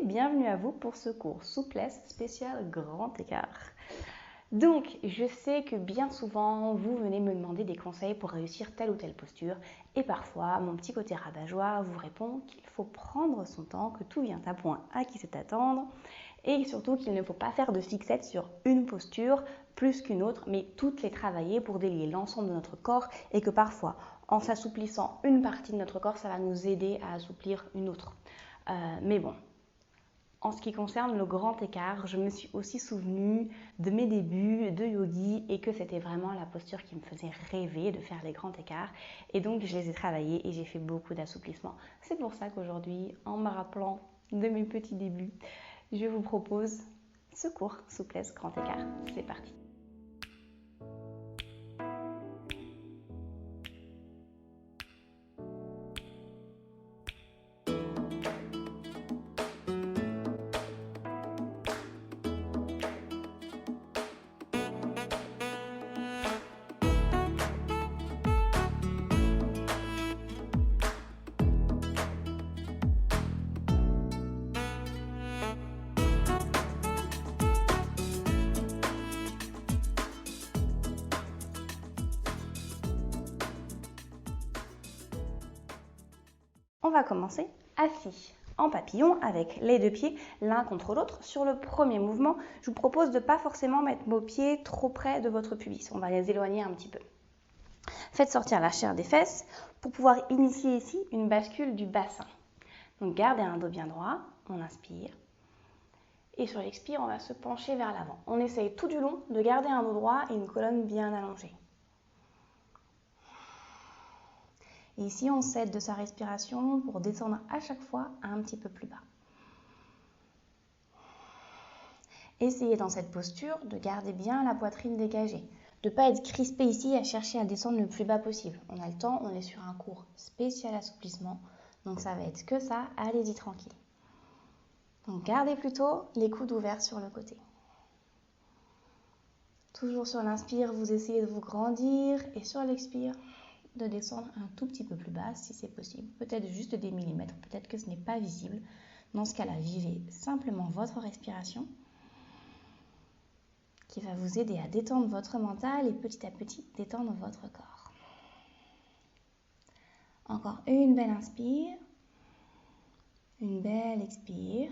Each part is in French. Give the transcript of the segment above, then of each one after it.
bienvenue à vous pour ce cours souplesse spécial grand écart. Donc, je sais que bien souvent, vous venez me demander des conseils pour réussir telle ou telle posture et parfois, mon petit côté rabat-joie vous répond qu'il faut prendre son temps, que tout vient à point à qui sait attendre et surtout qu'il ne faut pas faire de fixette sur une posture plus qu'une autre, mais toutes les travailler pour délier l'ensemble de notre corps et que parfois, en s'assouplissant une partie de notre corps, ça va nous aider à assouplir une autre. Mais bon, en ce qui concerne le grand écart, je me suis aussi souvenue de mes débuts de yogi et que c'était vraiment la posture qui me faisait rêver de faire les grands écarts. Et donc, je les ai travaillés et j'ai fait beaucoup d'assouplissement. C'est pour ça qu'aujourd'hui, en me rappelant de mes petits débuts, je vous propose ce cours souplesse grand écart. C'est parti. On va commencer assis en papillon avec les deux pieds l'un contre l'autre. Sur le premier mouvement, je vous propose de ne pas forcément mettre vos pieds trop près de votre pubis. On va les éloigner un petit peu. Faites sortir la chair des fesses pour pouvoir initier ici une bascule du bassin. Donc gardez un dos bien droit, on inspire. Et sur l'expire, on va se pencher vers l'avant. On essaye tout du long de garder un dos droit et une colonne bien allongée. Et ici, on s'aide de sa respiration pour descendre à chaque fois un petit peu plus bas. Essayez dans cette posture de garder bien la poitrine dégagée, de ne pas être crispé ici à chercher à descendre le plus bas possible. On a le temps, on est sur un cours spécial assouplissement, donc ça va être que ça, allez-y tranquille. Donc gardez plutôt les coudes ouverts sur le côté. Toujours sur l'inspire, vous essayez de vous grandir et sur l'expire, de descendre un tout petit peu plus bas si c'est possible, peut-être juste des millimètres, peut-être que ce n'est pas visible. Dans ce cas-là, vivez simplement votre respiration qui va vous aider à détendre votre mental et petit à petit détendre votre corps. Encore une belle inspire, une belle expire.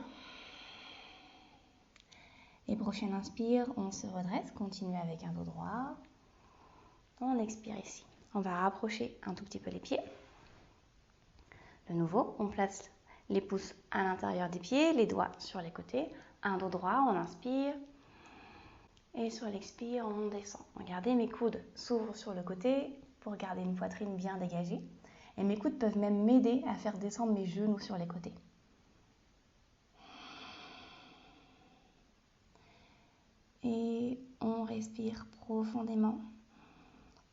Et prochaine inspire, on se redresse, continue avec un dos droit. On expire ici. On va rapprocher un tout petit peu les pieds. De nouveau, on place les pouces à l'intérieur des pieds, les doigts sur les côtés. Un dos droit, on inspire. Et sur l'expire, on descend. Regardez, mes coudes s'ouvrent sur le côté pour garder une poitrine bien dégagée. Et mes coudes peuvent même m'aider à faire descendre mes genoux sur les côtés. Et on respire profondément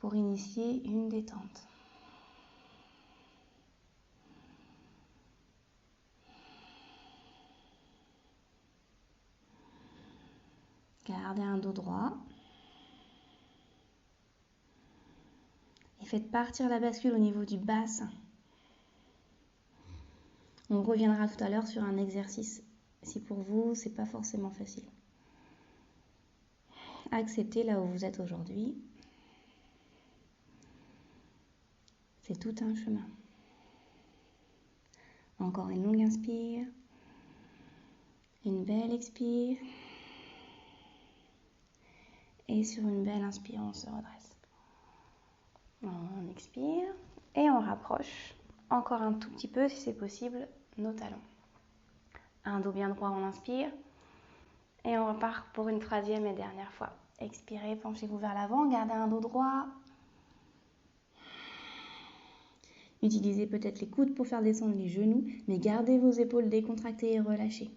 pour initier une détente. Gardez un dos droit. Et faites partir la bascule au niveau du bassin. On reviendra tout à l'heure sur un exercice si pour vous, ce n'est pas forcément facile. Acceptez là où vous êtes aujourd'hui. C'est tout un chemin. Encore une longue inspire. Une belle expire. Et sur une belle inspire, on se redresse. On expire et on rapproche encore un tout petit peu, si c'est possible, nos talons. Un dos bien droit, on inspire. Et on repart pour une troisième et dernière fois. Expirez, penchez-vous vers l'avant, gardez un dos droit. Utilisez peut-être les coudes pour faire descendre les genoux, mais gardez vos épaules décontractées et relâchées.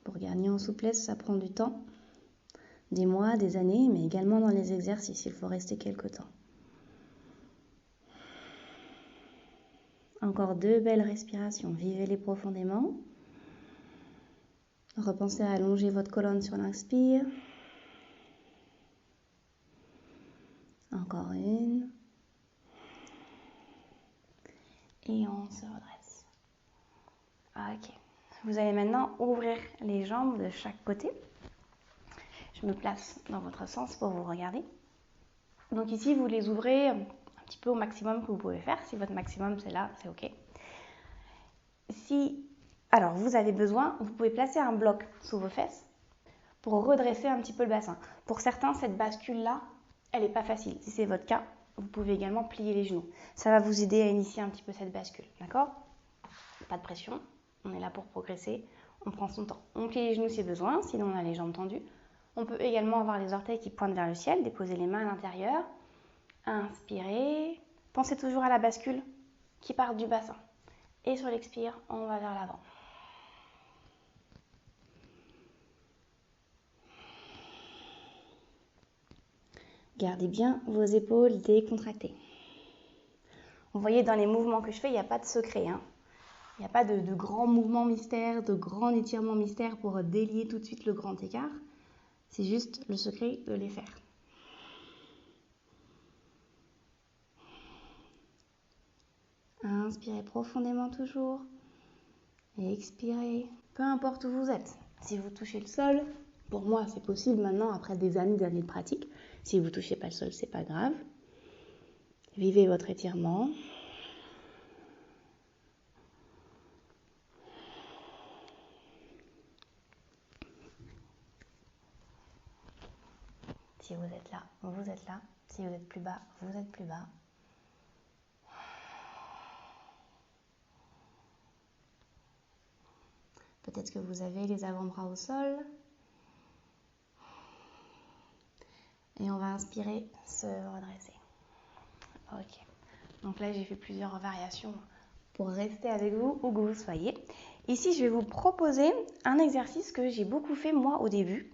Pour gagner en souplesse, ça prend du temps, des mois, des années, mais également dans les exercices, il faut rester quelque temps. Encore deux belles respirations, vivez-les profondément. repensez à allonger votre colonne sur l'inspire. Encore une. Et on se redresse. Ok. Vous allez maintenant ouvrir les jambes de chaque côté. Je me place dans votre sens pour vous regarder. Donc ici, vous les ouvrez un petit peu au maximum que vous pouvez faire. Si votre maximum c'est là, c'est ok. Alors vous avez besoin, vous pouvez placer un bloc sous vos fesses pour redresser un petit peu le bassin. Pour certains, cette bascule-là, elle n'est pas facile. Si c'est votre cas, vous pouvez également plier les genoux. Ça va vous aider à initier un petit peu cette bascule, d'accord? Pas de pression, on est là pour progresser, on prend son temps. On plie les genoux si besoin, sinon on a les jambes tendues. On peut également avoir les orteils qui pointent vers le ciel, déposer les mains à l'intérieur. Inspirez, pensez toujours à la bascule qui part du bassin. Et sur l'expire, on va vers l'avant. Gardez bien vos épaules décontractées. Vous voyez, dans les mouvements que je fais, il n'y a pas de secret. Il n'y a pas de grands mouvements mystères, de grands étirements mystères pour délier tout de suite le grand écart. C'est juste le secret de les faire. Inspirez profondément toujours. Et expirez. Peu importe où vous êtes. Si vous touchez le sol, pour moi c'est possible maintenant après des années de pratique. Si vous ne touchez pas le sol, c'est pas grave. Vivez votre étirement. Si vous êtes là, vous êtes là. Si vous êtes plus bas, vous êtes plus bas. Peut-être que vous avez les avant-bras au sol. Et on va inspirer, se redresser. Ok. Donc là, j'ai fait plusieurs variations pour rester avec vous où que vous soyez. Ici, je vais vous proposer un exercice que j'ai beaucoup fait moi au début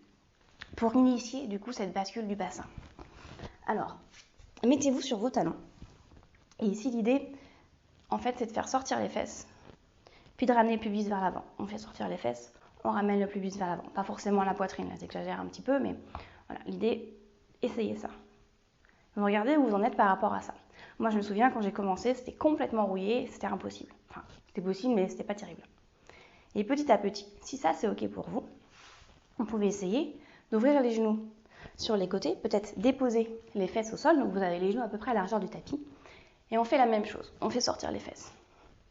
pour initier du coup cette bascule du bassin. Alors, mettez-vous sur vos talons. Et ici, l'idée, en fait, c'est de faire sortir les fesses, puis de ramener le pubis vers l'avant. On fait sortir les fesses, on ramène le pubis vers l'avant. Pas forcément la poitrine, là, j'exagère un petit peu, mais voilà, l'idée, essayez ça. Vous regardez où vous en êtes par rapport à ça. Moi, je me souviens, quand j'ai commencé, c'était complètement rouillé, c'était impossible. Enfin, c'était possible, mais c'était pas terrible. Et petit à petit, si ça, c'est OK pour vous, vous pouvez essayer d'ouvrir les genoux sur les côtés, peut-être déposer les fesses au sol, donc vous avez les genoux à peu près à la largeur du tapis, et on fait la même chose, on fait sortir les fesses,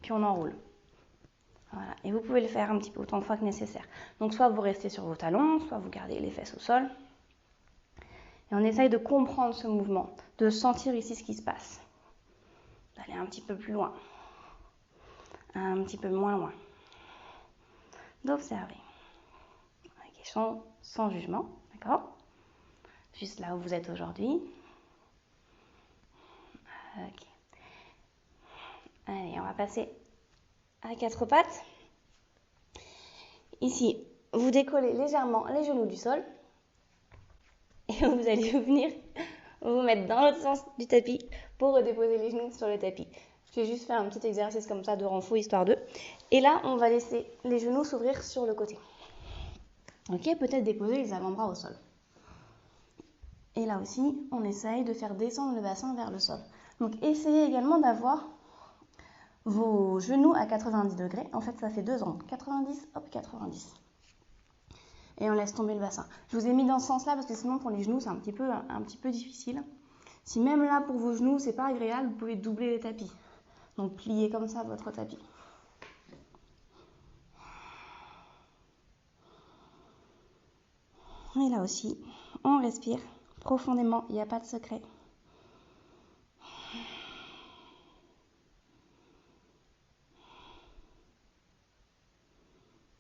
puis on enroule. Voilà. Et vous pouvez le faire un petit peu autant de fois que nécessaire. Donc soit vous restez sur vos talons, soit vous gardez les fesses au sol, et on essaye de comprendre ce mouvement, de sentir ici ce qui se passe, d'aller un petit peu plus loin, un petit peu moins loin, d'observer, sans jugement, d'accord? Juste là où vous êtes aujourd'hui. Ok. Allez, on va passer à quatre pattes. Ici, vous décollez légèrement les genoux du sol et vous allez venir vous mettre dans l'autre sens du tapis pour redéposer les genoux sur le tapis. Je vais juste faire un petit exercice comme ça de renfort histoire d'eux. Et là, on va laisser les genoux s'ouvrir sur le côté. Ok, peut-être déposer les avant-bras au sol. Et là aussi, on essaye de faire descendre le bassin vers le sol. Donc, essayez également d'avoir vos genoux à 90 degrés. En fait, ça fait deux angles. 90, hop, 90. Et on laisse tomber le bassin. Je vous ai mis dans ce sens-là parce que sinon, pour les genoux, c'est un petit peu difficile. Si même là, pour vos genoux, c'est pas agréable, vous pouvez doubler les tapis. Donc, pliez comme ça votre tapis. Et là aussi, on respire profondément, il n'y a pas de secret.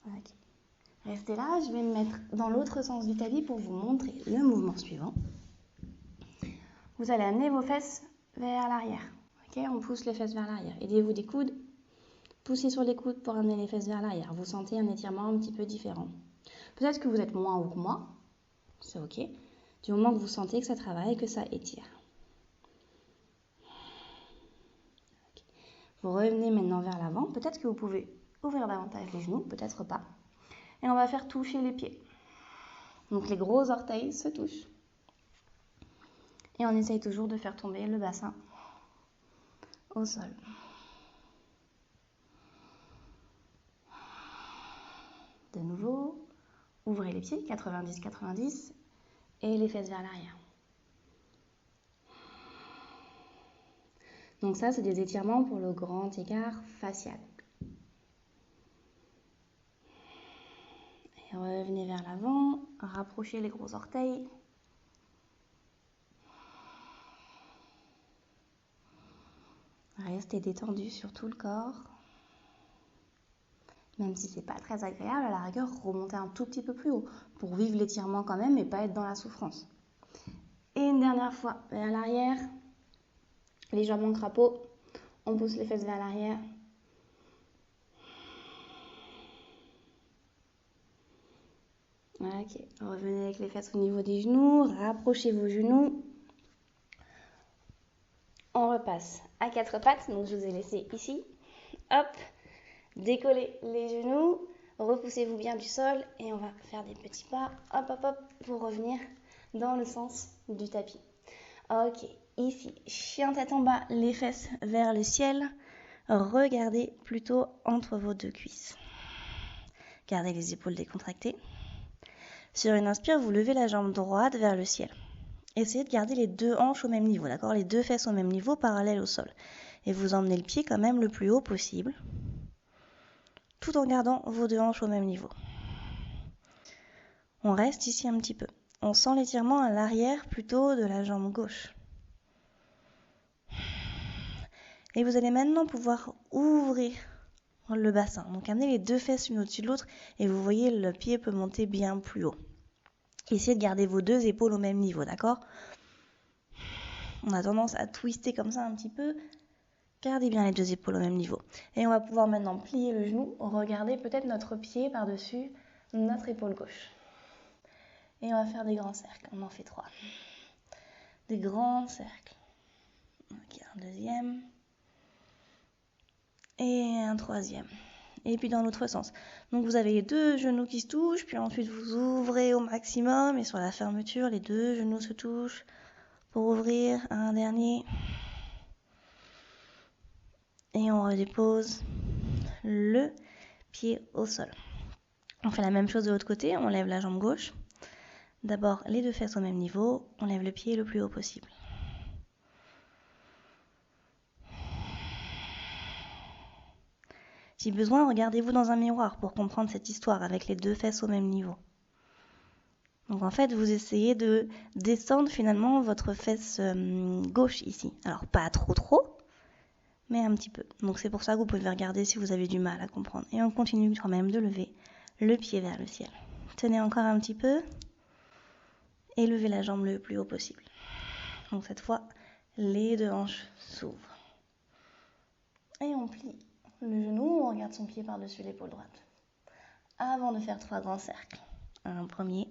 Okay. Restez là, je vais me mettre dans l'autre sens du tapis pour vous montrer le mouvement suivant. Vous allez amener vos fesses vers l'arrière. Okay, on pousse les fesses vers l'arrière. Aidez-vous des coudes. Poussez sur les coudes pour amener les fesses vers l'arrière. Vous sentez un étirement un petit peu différent. Peut-être que vous êtes moins haut que moi. C'est OK. Du moment que vous sentez que ça travaille, que ça étire. Okay. Vous revenez maintenant vers l'avant. Peut-être que vous pouvez ouvrir davantage les genoux, peut-être pas. Et on va faire toucher les pieds. Donc les gros orteils se touchent. Et on essaye toujours de faire tomber le bassin au sol. De nouveau, ouvrez les pieds, 90-90, et les fesses vers l'arrière. Donc ça, c'est des étirements pour le grand écart facial. Et revenez vers l'avant, rapprochez les gros orteils. Restez détendu sur tout le corps. Même si c'est pas très agréable, à la rigueur, remontez un tout petit peu plus haut pour vivre l'étirement quand même et pas être dans la souffrance. Et une dernière fois, vers l'arrière, les jambes en crapaud, on pousse les fesses vers l'arrière. Ok, revenez avec les fesses au niveau des genoux, rapprochez vos genoux. On repasse à quatre pattes, donc je vous ai laissé ici. Hop, décollez les genoux, repoussez-vous bien du sol et on va faire des petits pas, hop, hop, hop, pour revenir dans le sens du tapis. Ok, ici, chien tête en bas, les fesses vers le ciel. Regardez plutôt entre vos deux cuisses. Gardez les épaules décontractées. Sur une inspire, vous levez la jambe droite vers le ciel. Essayez de garder les deux hanches au même niveau, d'accord? Les deux fesses au même niveau, parallèles au sol. Et vous emmenez le pied quand même le plus haut possible, tout en gardant vos deux hanches au même niveau. On reste ici un petit peu. On sent l'étirement à l'arrière plutôt de la jambe gauche. Et vous allez maintenant pouvoir ouvrir le bassin. Donc amenez les deux fesses l'une au-dessus de l'autre et vous voyez le pied peut monter bien plus haut. Essayez de garder vos deux épaules au même niveau, d'accord? On a tendance à twister comme ça un petit peu. Gardez bien les deux épaules au même niveau. Et on va pouvoir maintenant plier le genou. Regardez peut-être notre pied par-dessus notre épaule gauche. Et on va faire des grands cercles. On en fait 3. Des grands cercles. Ok, un deuxième. Et un troisième. Et puis dans l'autre sens. Donc vous avez les deux genoux qui se touchent, puis ensuite vous ouvrez au maximum, et sur la fermeture, les deux genoux se touchent pour ouvrir un dernier. Et on redépose le pied au sol. On fait la même chose de l'autre côté, on lève la jambe gauche. D'abord les deux fesses au même niveau, on lève le pied le plus haut possible. Si besoin, regardez-vous dans un miroir pour comprendre cette histoire avec les deux fesses au même niveau. Donc en fait, vous essayez de descendre finalement votre fesse gauche ici. Alors pas trop, mais un petit peu. Donc c'est pour ça que vous pouvez regarder si vous avez du mal à comprendre. Et on continue quand même de lever le pied vers le ciel. Tenez encore un petit peu et levez la jambe le plus haut possible. Donc cette fois, les deux hanches s'ouvrent. Et on plie le genou, on regarde son pied par-dessus l'épaule droite. Avant de faire 3 grands cercles. Un premier,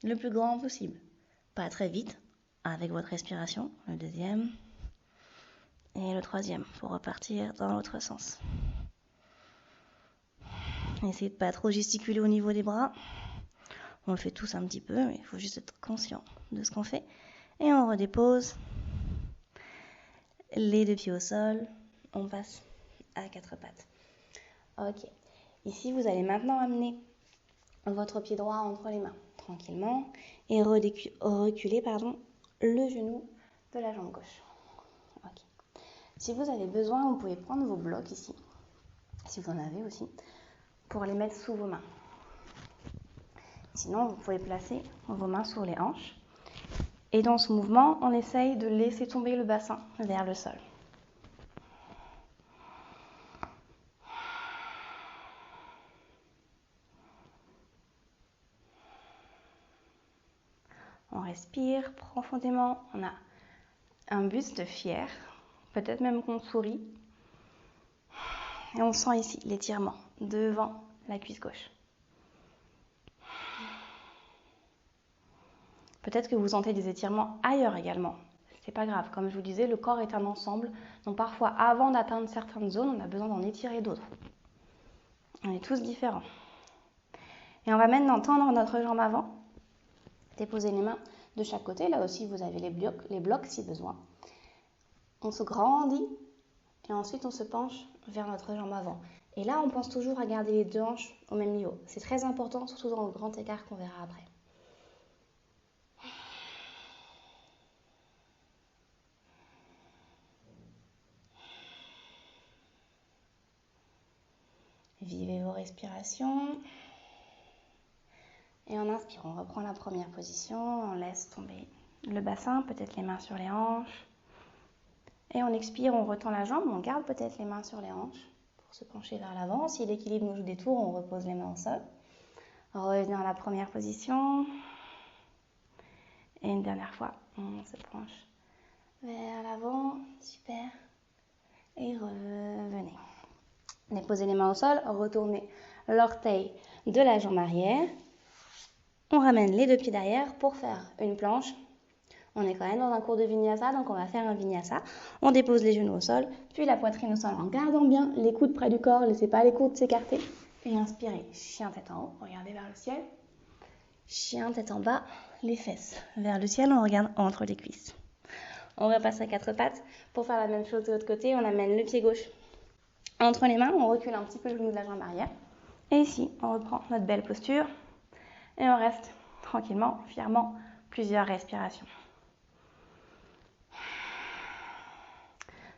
le plus grand possible. Pas très vite, avec votre respiration. Le deuxième. Et le troisième, pour repartir dans l'autre sens. Essayez de ne pas trop gesticuler au niveau des bras. On le fait tous un petit peu, mais il faut juste être conscient de ce qu'on fait. Et on redépose les deux pieds au sol. On passe à 4 pattes. Ok. Ici, vous allez maintenant amener votre pied droit entre les mains, tranquillement, et reculer le genou de la jambe gauche. Okay. Si vous avez besoin, vous pouvez prendre vos blocs ici, si vous en avez aussi, pour les mettre sous vos mains. Sinon, vous pouvez placer vos mains sur les hanches. Et dans ce mouvement, on essaye de laisser tomber le bassin vers le sol. On respire profondément, on a un buste fier, peut-être même qu'on sourit. Et on sent ici l'étirement devant la cuisse gauche. Peut-être que vous sentez des étirements ailleurs également. C'est pas grave, comme je vous disais, le corps est un ensemble. Donc parfois, avant d'atteindre certaines zones, on a besoin d'en étirer d'autres. On est tous différents. Et on va maintenant tendre notre jambe avant. Déposer les mains de chaque côté. Là aussi, vous avez les blocs si besoin. On se grandit et ensuite on se penche vers notre jambe avant. Et là, on pense toujours à garder les deux hanches au même niveau. C'est très important, surtout dans le grand écart qu'on verra après. Vivez vos respirations. Et en inspirant, on reprend la première position, on laisse tomber le bassin, peut-être les mains sur les hanches. Et on expire, on retend la jambe, on garde peut-être les mains sur les hanches pour se pencher vers l'avant. Si l'équilibre nous joue des tours, on repose les mains au sol. On revient à la première position. Et une dernière fois, on se penche vers l'avant, super. Et revenez. Déposez les mains au sol, retournez l'orteil de la jambe arrière. On ramène les deux pieds derrière pour faire une planche. On est quand même dans un cours de vinyasa, donc on va faire un vinyasa. On dépose les genoux au sol, puis la poitrine au sol en gardant bien les coudes près du corps. Laissez pas les coudes s'écarter. Et inspirez, chien tête en haut, regardez vers le ciel. Chien tête en bas, les fesses vers le ciel, on regarde entre les cuisses. On repasse à quatre pattes. Pour faire la même chose de l'autre côté, on amène le pied gauche entre les mains, on recule un petit peu le genou de la jambe arrière. Et ici, on reprend notre belle posture. Et on reste tranquillement, fièrement, plusieurs respirations.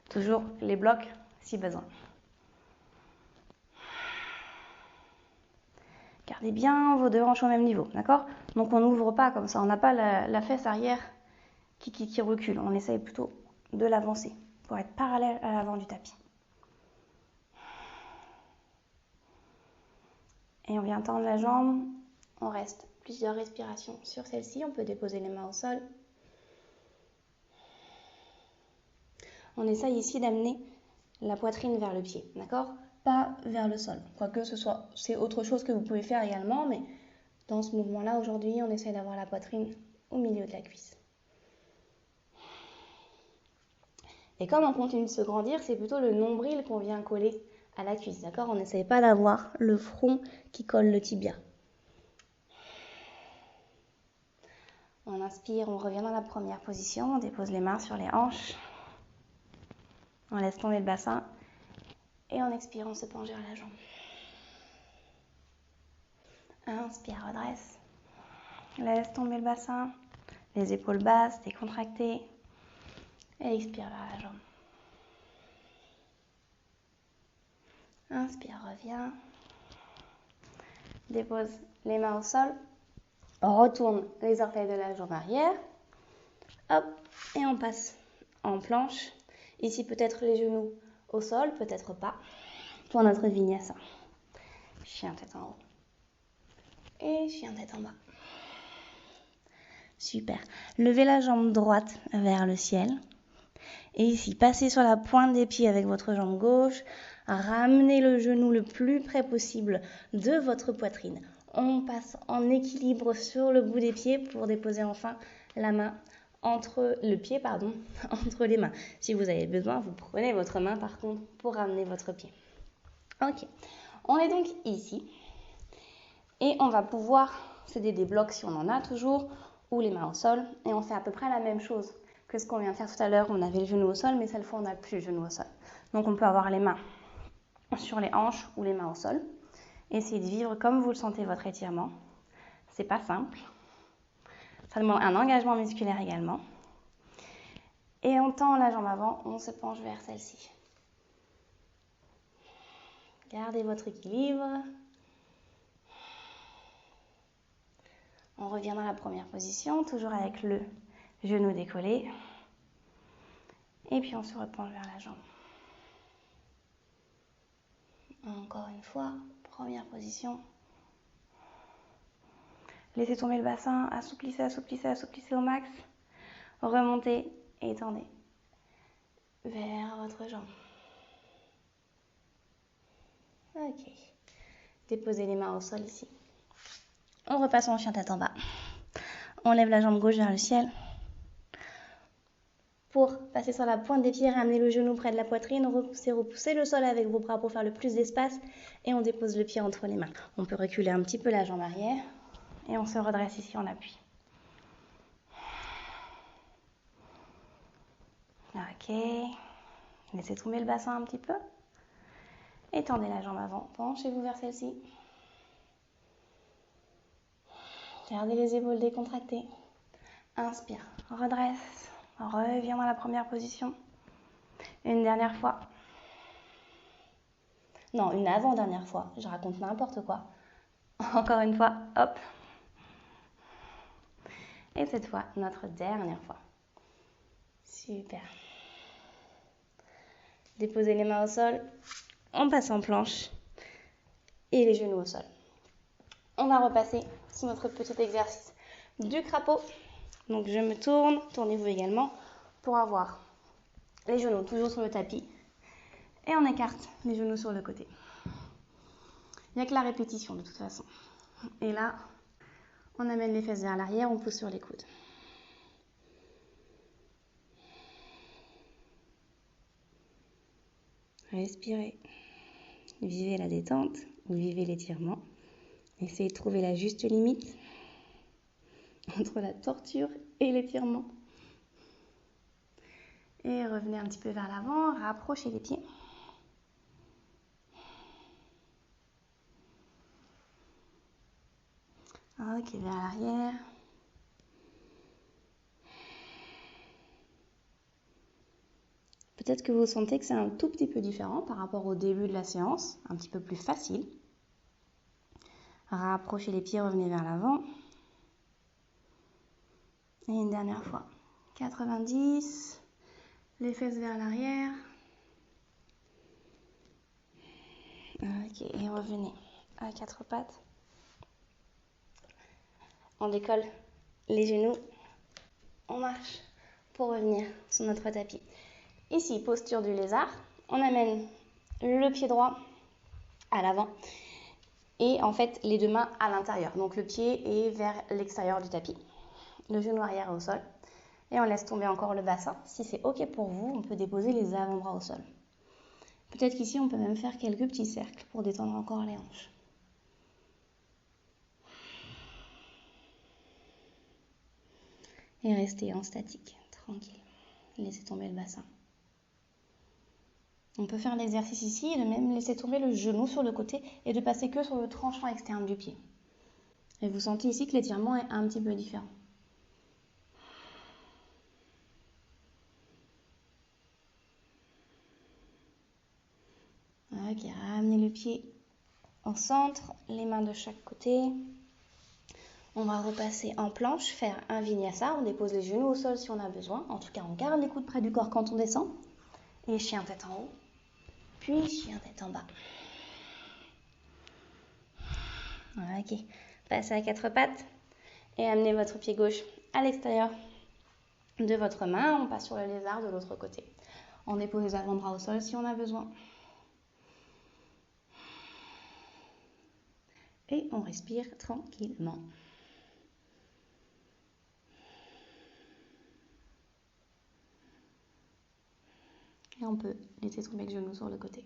Toujours les blocs si besoin. Gardez bien vos deux hanches au même niveau, d'accord? Donc on n'ouvre pas comme ça, on n'a pas la fesse arrière qui recule. On essaye plutôt de l'avancer pour être parallèle à l'avant du tapis. Et on vient tendre la jambe, on reste plusieurs respirations sur celle-ci, on peut déposer les mains au sol. On essaye ici d'amener la poitrine vers le pied, d'accord? Pas vers le sol, quoique c'est autre chose que vous pouvez faire également, mais dans ce mouvement-là, aujourd'hui, on essaye d'avoir la poitrine au milieu de la cuisse. Et comme on continue de se grandir, c'est plutôt le nombril qu'on vient coller à la cuisse, d'accord? On n'essaye pas d'avoir le front qui colle le tibia. On inspire, on revient dans la première position, on dépose les mains sur les hanches. On laisse tomber le bassin et on expire, on se penche vers la jambe. Inspire, redresse. Laisse tomber le bassin, les épaules basses, décontractées. Et expire vers la jambe. Inspire, reviens. Dépose les mains au sol. Retourne les orteils de la jambe arrière. Hop, et on passe en planche. Ici, peut-être les genoux au sol, peut-être pas. Pour notre vinyasa. Chien tête en haut. Et chien tête en bas. Super. Levez la jambe droite vers le ciel. Et ici, passez sur la pointe des pieds avec votre jambe gauche. Ramenez le genou le plus près possible de votre poitrine. On passe en équilibre sur le bout des pieds pour déposer enfin la main entre les mains. Si vous avez besoin, vous prenez votre main par contre pour ramener votre pied. Ok, on est donc ici et on va pouvoir céder des blocs si on en a toujours ou les mains au sol et on fait à peu près la même chose que ce qu'on vient de faire tout à l'heure. On avait le genou au sol, mais cette fois on n'a plus le genou au sol. Donc on peut avoir les mains sur les hanches ou les mains au sol. Essayez de vivre comme vous le sentez votre étirement. C'est pas simple. Ça demande un engagement musculaire également. Et on tend la jambe avant, on se penche vers celle-ci. Gardez votre équilibre. On revient dans la première position, toujours avec le genou décollé. Et puis on se repenche vers la jambe. Encore une fois, première position. Laissez tomber le bassin, assouplissez, assouplissez, assouplissez au max. Remontez et étendez vers votre jambe. Ok. Déposez les mains au sol ici. On repasse en chien tête en bas. On lève la jambe gauche vers le ciel pour passez sur la pointe des pieds, ramenez le genou près de la poitrine, repoussez le sol avec vos bras pour faire le plus d'espace et on dépose le pied entre les mains. On peut reculer un petit peu la jambe arrière et on se redresse ici en appui. Ok, laissez tomber le bassin un petit peu. Étendez la jambe avant, penchez-vous vers celle-ci. Gardez les épaules décontractées. Inspire, redresse, reviens dans la première position. Une dernière fois. Non, une avant-dernière fois, je raconte n'importe quoi. Encore une fois, hop. Et cette fois, notre dernière fois. Super. Déposez les mains au sol, on passe en planche et les genoux au sol. On va repasser sur notre petit exercice du crapaud. Donc je me tourne, tournez-vous également pour avoir les genoux toujours sur le tapis et on écarte les genoux sur le côté. Il n'y a que la répétition de toute façon. Et là, on amène les fesses vers l'arrière, on pousse sur les coudes. Respirez. Vivez la détente ou vivez l'étirement. Essayez de trouver la juste limite entre la torture et l'étirement. Et revenez un petit peu vers l'avant, rapprochez les pieds. Ok, vers l'arrière. Peut-être que vous sentez que c'est un tout petit peu différent par rapport au début de la séance, un petit peu plus facile. Rapprochez les pieds, revenez vers l'avant. Et une dernière fois. 90, les fesses vers l'arrière. Ok, et revenez à quatre pattes. On décolle les genoux. On marche pour revenir sur notre tapis. Ici, posture du lézard. On amène le pied droit à l'avant et en fait les deux mains à l'intérieur. Donc le pied est vers l'extérieur du tapis. Le genou arrière est au sol. Et on laisse tomber encore le bassin. Si c'est ok pour vous, on peut déposer les avant-bras au sol. Peut-être qu'ici, on peut même faire quelques petits cercles pour détendre encore les hanches. Et restez en statique, tranquille. Laissez tomber le bassin. On peut faire l'exercice ici et de même laisser tomber le genou sur le côté et de passer que sur le tranchant externe du pied. Et vous sentez ici que l'étirement est un petit peu différent. Ok, ramenez le pied au centre, les mains de chaque côté. On va repasser en planche, faire un vinyasa. On dépose les genoux au sol si on a besoin. En tout cas, on garde les coudes près du corps quand on descend. Et chien tête en haut, puis chien tête en bas. Ok, passez à quatre pattes et amenez votre pied gauche à l'extérieur de votre main. On passe sur le lézard de l'autre côté. On dépose les avant-bras au sol si on a besoin. Et on respire tranquillement. Et on peut laisser tomber le genou sur le côté.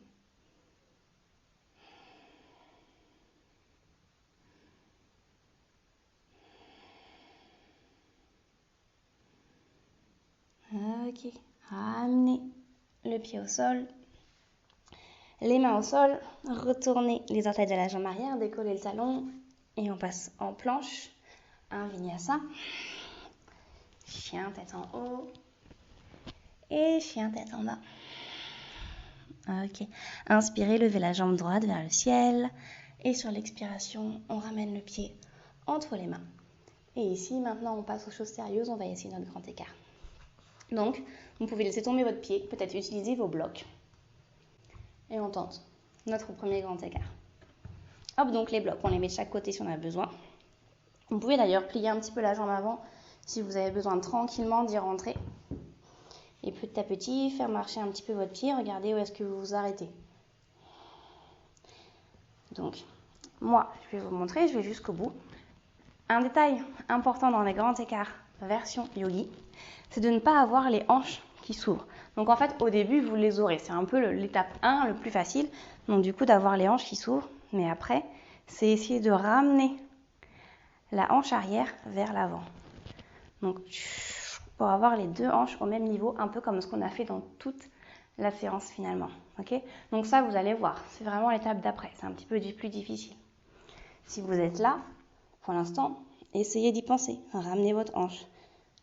Ok, ramenez le pied au sol, les mains au sol, retournez les orteils de la jambe arrière, décollez le talon et on passe en planche, un vinyasa, chien tête en haut et chien tête en bas. Ok, inspirez, levez la jambe droite vers le ciel et sur l'expiration, on ramène le pied entre les mains. Et ici, maintenant, on passe aux choses sérieuses, on va essayer notre grand écart. Donc, vous pouvez laisser tomber votre pied, peut-être utiliser vos blocs. Et on tente notre premier grand écart. Hop, donc les blocs, on les met de chaque côté si on a besoin. Vous pouvez d'ailleurs plier un petit peu la jambe avant si vous avez besoin tranquillement d'y rentrer. Et petit à petit, faire marcher un petit peu votre pied, regardez où est-ce que vous vous arrêtez. Donc, moi, je vais vous montrer, je vais jusqu'au bout. Un détail important dans les grands écarts version yogi, c'est de ne pas avoir les hanches qui s'ouvrent. Donc en fait, au début, vous les aurez. C'est un peu l'étape 1, le plus facile. Donc du coup, d'avoir les hanches qui s'ouvrent. Mais après, c'est essayer de ramener la hanche arrière vers l'avant. Donc pour avoir les deux hanches au même niveau, un peu comme ce qu'on a fait dans toute la séance finalement. Okay, donc ça, vous allez voir. C'est vraiment l'étape d'après. C'est un petit peu plus difficile. Si vous êtes là, pour l'instant, essayez d'y penser. Ramenez votre hanche.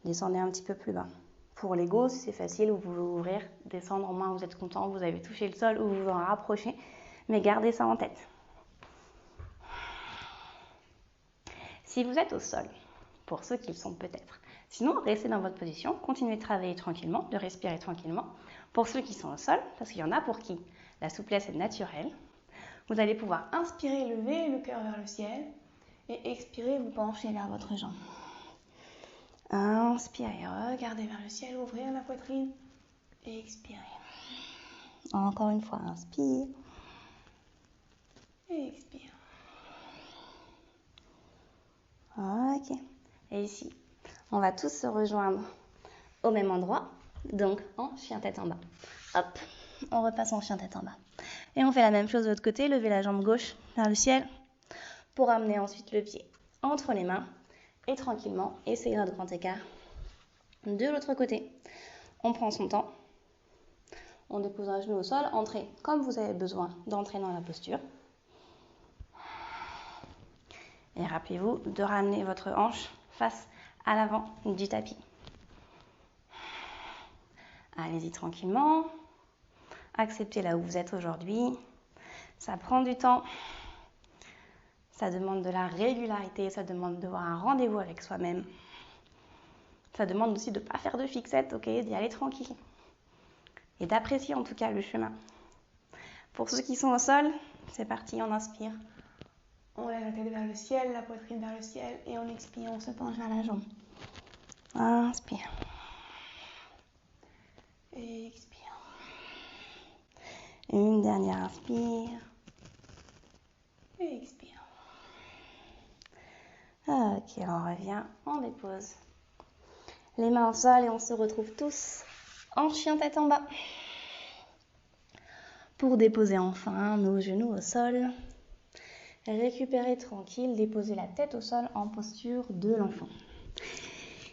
Descendez un petit peu plus bas. Pour l'ego, c'est facile, vous pouvez ouvrir, descendre, au moins vous êtes content, vous avez touché le sol ou vous vous en rapprochez. Mais gardez ça en tête. Si vous êtes au sol, pour ceux qui le sont peut-être, sinon restez dans votre position, continuez de travailler tranquillement, de respirer tranquillement. Pour ceux qui sont au sol, parce qu'il y en a pour qui la souplesse est naturelle, vous allez pouvoir inspirer, lever le cœur vers le ciel et expirer, vous pencher vers votre jambe. Inspirez, regardez vers le ciel, ouvrez la poitrine et expirez. Encore une fois, inspire et expire. Ok. Et ici, on va tous se rejoindre au même endroit, donc en chien tête en bas. Hop, on repasse en chien tête en bas. Et on fait la même chose de l'autre côté, levez la jambe gauche vers le ciel pour amener ensuite le pied entre les mains et tranquillement, essayez notre grand écart de l'autre côté. On prend son temps, on dépose un genou au sol, entrez comme vous avez besoin d'entrer dans la posture. Et rappelez-vous de ramener votre hanche face à l'avant du tapis. Allez-y tranquillement. Acceptez là où vous êtes aujourd'hui. Ça prend du temps. Ça demande de la régularité. Ça demande de voir un rendez-vous avec soi-même. Ça demande aussi de ne pas faire de fixette, ok, d'y aller tranquille. Et d'apprécier en tout cas le chemin. Pour ceux qui sont au sol, c'est parti, on inspire. On lève la tête vers le ciel, la poitrine vers le ciel et on expire, on se penche vers la jambe. Inspire. Et expire. Une dernière inspire. Et expire. Ok, on revient, on dépose les mains au sol et on se retrouve tous en chien tête en bas. Pour déposer enfin nos genoux au sol, récupérer tranquille, déposer la tête au sol en posture de l'enfant.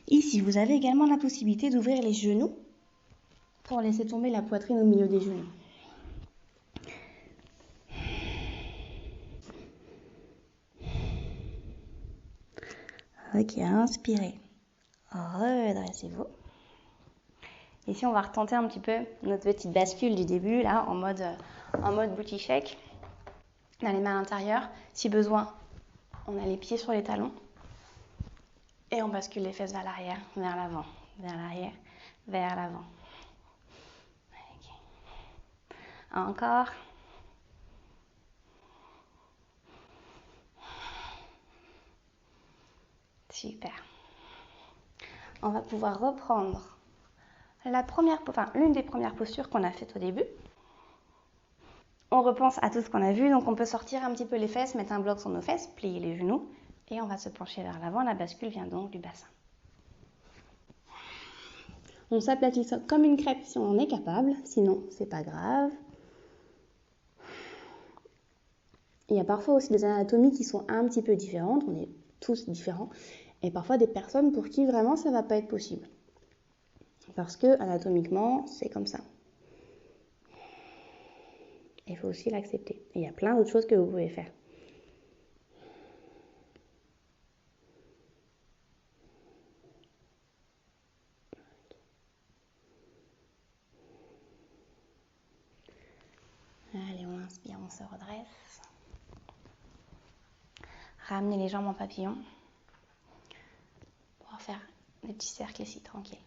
Ici, vous avez également la possibilité d'ouvrir les genoux pour laisser tomber la poitrine au milieu des genoux. Ok, inspirez. Redressez-vous. Ici, on va retenter un petit peu notre petite bascule du début, là, en mode booty shake. On a les mains à l'intérieur. Si besoin, on a les pieds sur les talons. Et on bascule les fesses vers l'arrière, vers l'avant, vers l'arrière, vers l'avant. Okay. Encore. Super. On va pouvoir reprendre l'une des premières postures qu'on a faites au début. On repense à tout ce qu'on a vu, donc on peut sortir un petit peu les fesses, mettre un bloc sur nos fesses, plier les genoux et on va se pencher vers l'avant. La bascule vient donc du bassin. On s'aplatit comme une crêpe si on en est capable, sinon c'est pas grave. Il y a parfois aussi des anatomies qui sont un petit peu différentes, on est tous différents, et parfois des personnes pour qui vraiment ça va pas être possible. Parce que anatomiquement, c'est comme ça. Il faut aussi l'accepter. Et il y a plein d'autres choses que vous pouvez faire. Allez, on inspire, on se redresse. Ramenez les jambes en papillon. Pour faire des petits cercles ici, tranquille.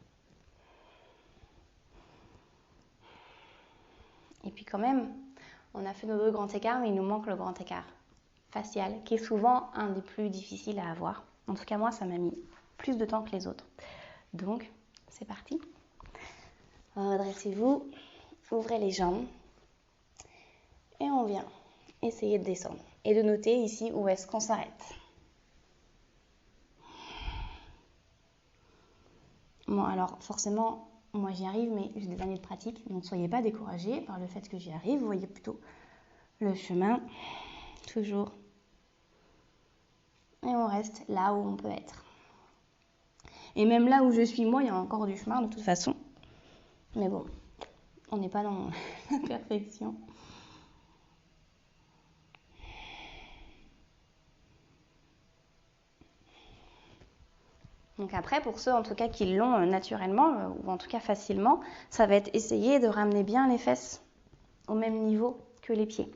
Et puis quand même, on a fait nos deux grands écarts, mais il nous manque le grand écart facial, qui est souvent un des plus difficiles à avoir. En tout cas, moi, ça m'a mis plus de temps que les autres. Donc, c'est parti. Redressez-vous, ouvrez les jambes. Et on vient essayer de descendre. Et de noter ici où est-ce qu'on s'arrête. Bon, alors forcément, moi j'y arrive, mais j'ai des années de pratique, donc ne soyez pas découragés par le fait que j'y arrive. Vous voyez plutôt le chemin, toujours. Et on reste là où on peut être. Et même là où je suis moi, il y a encore du chemin de toute façon. Mais bon, on n'est pas dans la perfection. Donc après, pour ceux en tout cas qui l'ont naturellement, ou en tout cas facilement, ça va être essayer de ramener bien les fesses au même niveau que les pieds.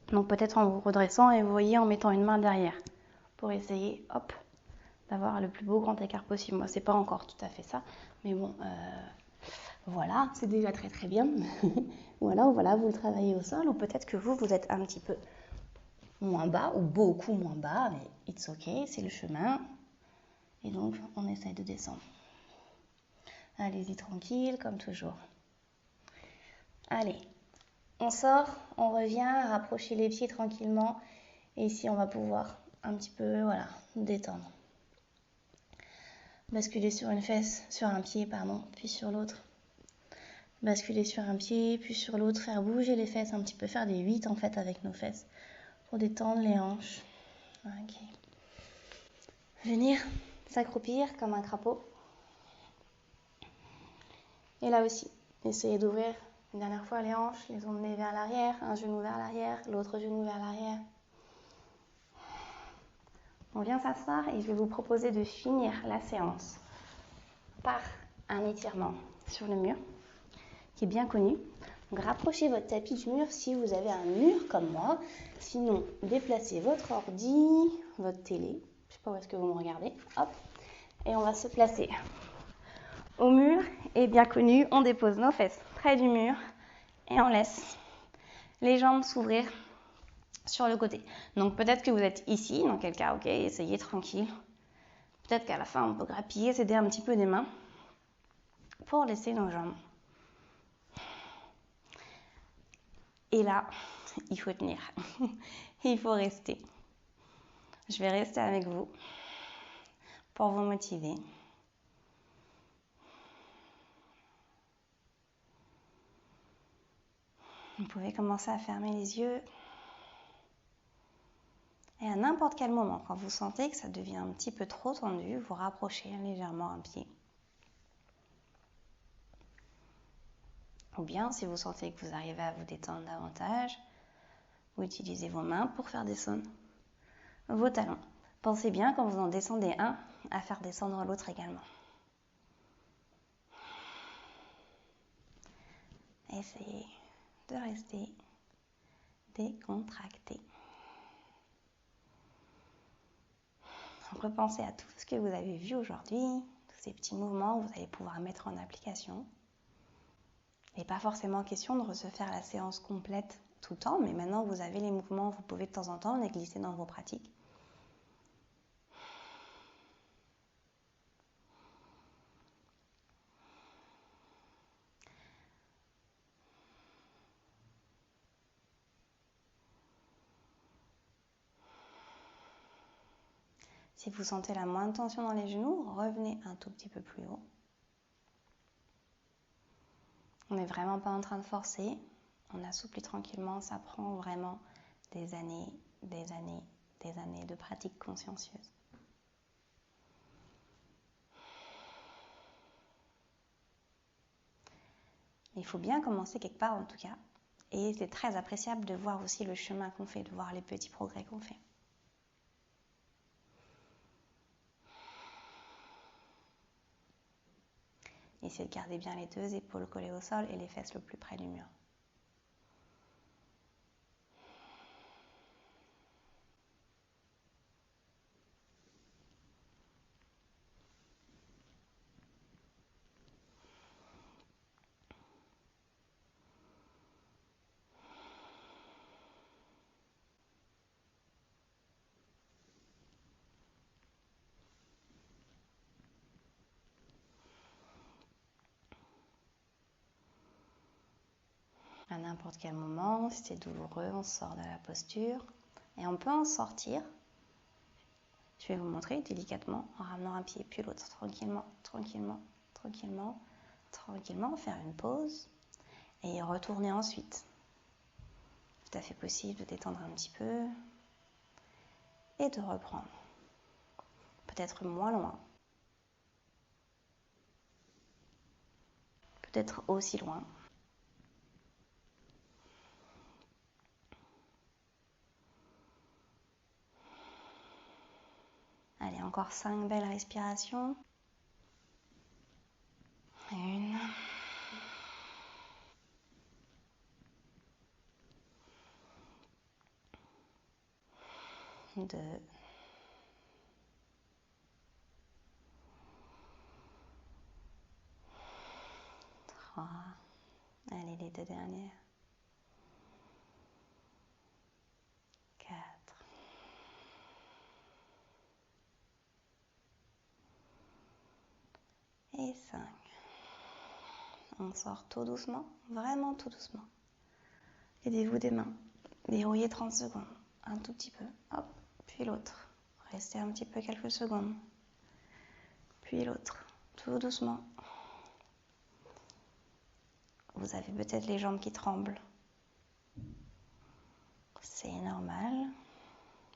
Donc peut-être en vous redressant et vous voyez en mettant une main derrière pour essayer, hop, d'avoir le plus beau grand écart possible. Moi, c'est pas encore tout à fait ça, mais bon, voilà, c'est déjà très très bien. Ou alors, voilà, vous le travaillez au sol, ou peut-être que vous êtes un petit peu moins bas, ou beaucoup moins bas, mais it's ok, c'est le chemin. Et donc, on essaye de descendre. Allez-y tranquille, comme toujours. Allez, on sort, on revient, rapprocher les pieds tranquillement. Et ici, on va pouvoir un petit peu, voilà, détendre. Basculer sur une fesse, sur un pied, pardon, puis sur l'autre. Basculer sur un pied, puis sur l'autre, faire bouger les fesses un petit peu, faire des 8 en fait avec nos fesses pour détendre les hanches. Ok. Venir s'accroupir comme un crapaud. Et là aussi, essayez d'ouvrir une dernière fois les hanches, les emmener vers l'arrière, un genou vers l'arrière, l'autre genou vers l'arrière. On vient s'asseoir et je vais vous proposer de finir la séance par un étirement sur le mur qui est bien connu. Donc rapprochez votre tapis du mur si vous avez un mur comme moi. Sinon, déplacez votre ordi, votre télé. Je ne sais pas où est-ce que vous me regardez. Hop. Et on va se placer au mur. Et bien connu, on dépose nos fesses près du mur et on laisse les jambes s'ouvrir sur le côté. Donc peut-être que vous êtes ici, dans quel cas, ok, essayez tranquille. Peut-être qu'à la fin, on peut grappiller, s'aider un petit peu des mains pour laisser nos jambes. Et là, il faut tenir. Il faut rester. Je vais rester avec vous pour vous motiver. Vous pouvez commencer à fermer les yeux. Et à n'importe quel moment, quand vous sentez que ça devient un petit peu trop tendu, vous rapprochez légèrement un pied. Ou bien, si vous sentez que vous arrivez à vous détendre davantage, vous utilisez vos mains pour faire descendre vos talons. Pensez bien, quand vous en descendez un, à faire descendre l'autre également. Essayez de rester décontracté. Repensez à tout ce que vous avez vu aujourd'hui, tous ces petits mouvements que vous allez pouvoir mettre en application. Il n'est pas forcément question de se faire la séance complète tout le temps, mais maintenant que vous avez les mouvements, vous pouvez de temps en temps les glisser dans vos pratiques. Si vous sentez la moindre tension dans les genoux, revenez un tout petit peu plus haut. On n'est vraiment pas en train de forcer, on assouplit tranquillement, ça prend vraiment des années de pratique consciencieuse. Il faut bien commencer quelque part en tout cas, et c'est très appréciable de voir aussi le chemin qu'on fait, de voir les petits progrès qu'on fait. Essayez de garder bien les deux épaules collées au sol et les fesses le plus près du mur. À n'importe quel moment, si c'est douloureux, on sort de la posture et on peut en sortir. Je vais vous montrer délicatement en ramenant un pied puis l'autre tranquillement, tranquillement, tranquillement, tranquillement, faire une pause et y retourner ensuite. Tout à fait possible de détendre un petit peu et de reprendre. Peut-être moins loin. Peut-être aussi loin. Allez, encore 5 belles respirations. 1. 2. 3. Allez, les 2 dernières. 4. Et 5. On sort tout doucement, vraiment tout doucement. Aidez-vous des mains. Dérouillez 30 secondes. Un tout petit peu. Hop, puis l'autre. Restez un petit peu quelques secondes. Puis l'autre. Tout doucement. Vous avez peut-être les jambes qui tremblent. C'est normal.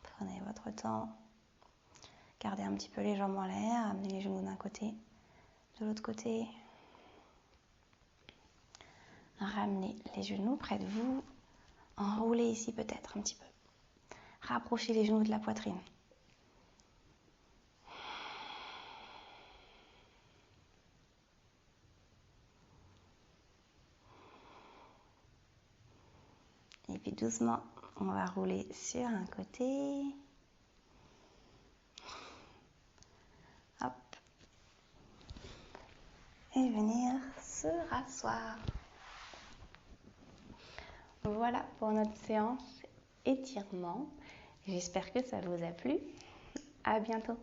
Prenez votre temps. Gardez un petit peu les jambes en l'air. Amenez les genoux d'un côté, de l'autre côté. Ramenez les genoux près de vous. Enroulez ici peut-être un petit peu. Rapprochez les genoux de la poitrine. Et puis doucement, on va rouler sur un côté. Hop. Et venir se rasseoir. Voilà pour notre séance étirement. J'espère que ça vous a plu. À bientôt.